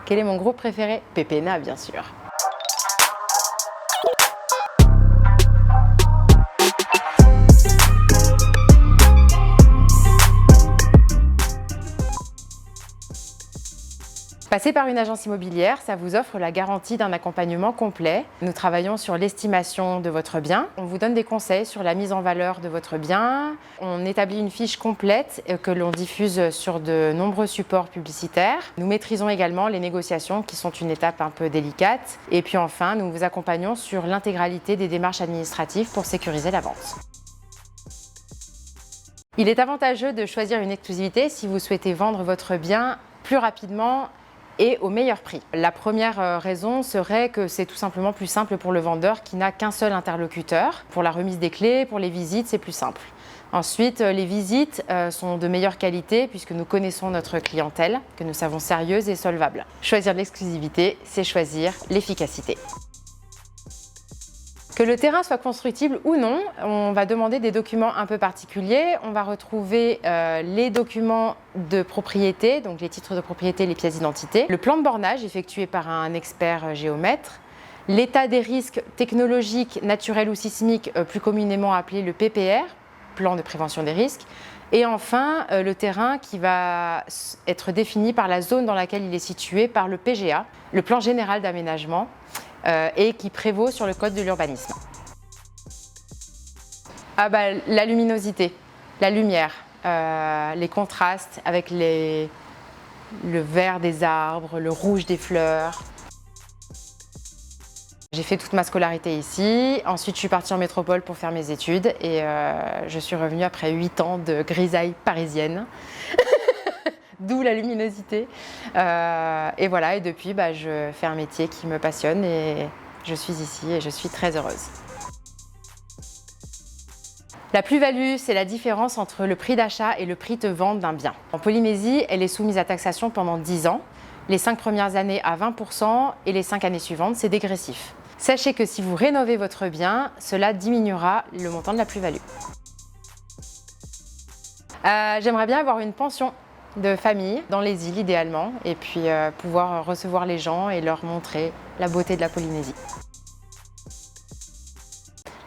Quel est mon groupe préféré? Pépéna, bien sûr. Passer par une agence immobilière, ça vous offre la garantie d'un accompagnement complet. Nous travaillons sur l'estimation de votre bien. On vous donne des conseils sur la mise en valeur de votre bien. On établit une fiche complète que l'on diffuse sur de nombreux supports publicitaires. Nous maîtrisons également les négociations qui sont une étape un peu délicate. Et puis enfin, nous vous accompagnons sur l'intégralité des démarches administratives pour sécuriser la vente. Il est avantageux de choisir une exclusivité si vous souhaitez vendre votre bien plus rapidement et au meilleur prix. La première raison serait que c'est tout simplement plus simple pour le vendeur qui n'a qu'un seul interlocuteur. Pour la remise des clés, pour les visites, c'est plus simple. Ensuite, les visites sont de meilleure qualité puisque nous connaissons notre clientèle, que nous savons sérieuse et solvable. Choisir l'exclusivité, c'est choisir l'efficacité. Que le terrain soit constructible ou non, on va demander des documents un peu particuliers. On va retrouver les documents de propriété, donc les titres de propriété, les pièces d'identité, le plan de bornage effectué par un expert géomètre, l'état des risques technologiques, naturels ou sismiques, plus communément appelé le PPR, plan de prévention des risques, et enfin le terrain qui va être défini par la zone dans laquelle il est situé par le PGA, le plan général d'aménagement, et qui prévaut sur le code de l'urbanisme. La luminosité, la lumière, les contrastes avec le vert des arbres, le rouge des fleurs. J'ai fait toute ma scolarité ici, ensuite je suis partie en métropole pour faire mes études et je suis revenue après 8 ans de grisaille parisienne. D'où la luminosité. Et voilà, et depuis, je fais un métier qui me passionne et je suis ici et je suis très heureuse. La plus-value, c'est la différence entre le prix d'achat et le prix de vente d'un bien. En Polynésie, elle est soumise à taxation pendant 10 ans, les 5 premières années à 20% et les 5 années suivantes, c'est dégressif. Sachez que si vous rénovez votre bien, cela diminuera le montant de la plus-value. J'aimerais bien avoir une pension de famille dans les îles idéalement et puis pouvoir recevoir les gens et leur montrer la beauté de la Polynésie.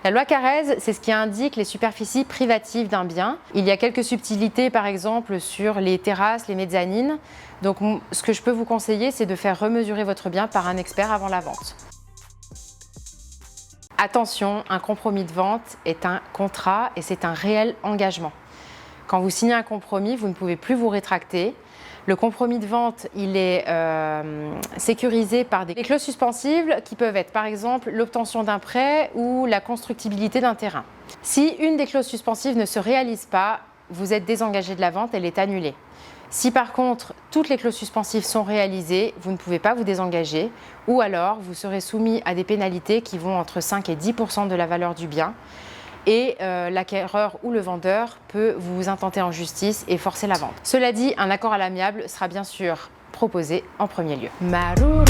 La loi Carrez, c'est ce qui indique les superficies privatives d'un bien. Il y a quelques subtilités par exemple sur les terrasses, les mezzanines. Donc ce que je peux vous conseiller, c'est de faire remesurer votre bien par un expert avant la vente. Attention, un compromis de vente est un contrat et c'est un réel engagement. Quand vous signez un compromis, vous ne pouvez plus vous rétracter. Le compromis de vente, il est sécurisé par des clauses suspensives qui peuvent être par exemple l'obtention d'un prêt ou la constructibilité d'un terrain. Si une des clauses suspensives ne se réalise pas, vous êtes désengagé de la vente, elle est annulée. Si par contre toutes les clauses suspensives sont réalisées, vous ne pouvez pas vous désengager ou alors vous serez soumis à des pénalités qui vont entre 5 et 10% de la valeur du bien. Et l'acquéreur ou le vendeur peut vous intenter en justice et forcer la vente. Cela dit, un accord à l'amiable sera bien sûr proposé en premier lieu. Maruru.